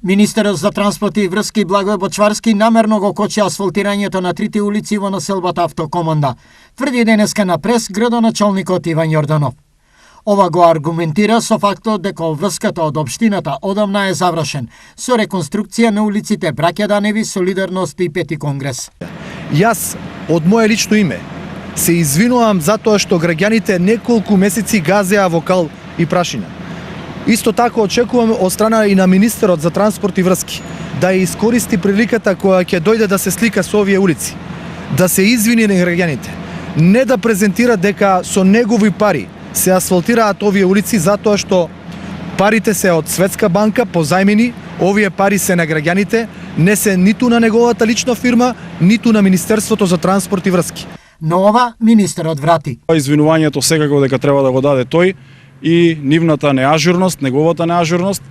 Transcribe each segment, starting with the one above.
Министерот за транспорт и врски Благој Бочварски намерно го кочи асфалтирањето на трите улици во населбата Автокоманда, тврди денеска на прес градоначалникот Иван Јорданов. Ова го аргументира со фактот дека врската од општината одамна е завршен, со реконструкција на улиците Браќа Даневи, Солидарност и Пети Конгрес. Јас, од моје лично име, се извинувам затоа што граѓаните неколку месеци газеа во кал и прашина. Исто така очекувам од страна и на министерот за транспорт и врски да искористи приликата која ќе дојде да се слика со овие улици, да се извини на граѓаните, не да презентира дека со негови пари се асфалтираат овие улици затоа што парите се од Светска банка позајмени, овие пари се на граѓаните, не се ниту на неговата лична фирма, ниту на Министерството за транспорт и врски. Но ова министерот врати. Извинувањето секако дека треба да го даде тој и нивната неажурност, неговата неажурност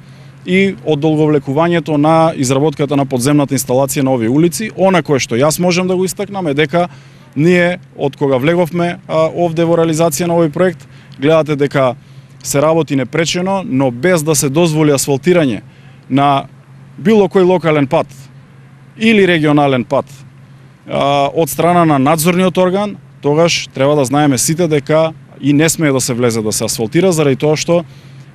и одолговлекувањето на изработката на подземната инсталација на овие улици. Она кое што јас можам да го истакнам е дека ние од кога влеговме овде во реализација на овој проект, гледате дека се работи непречено, но без да се дозволи асфалтирање на било кој локален пат или регионален пат од страна на надзорниот орган, тогаш треба да знаеме сите дека и не смее да се влезе да се асфалтира, заради тоа што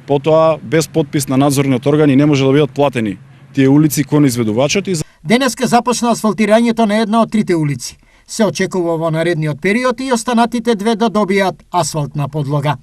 потоа без подпис на надзорниот орган и не може да бидат платени тие улици кон изведувачот. Денеска започна асфалтирањето на една од трите улици. Се очекува во наредниот период и останатите две да добијат асфалтна подлога.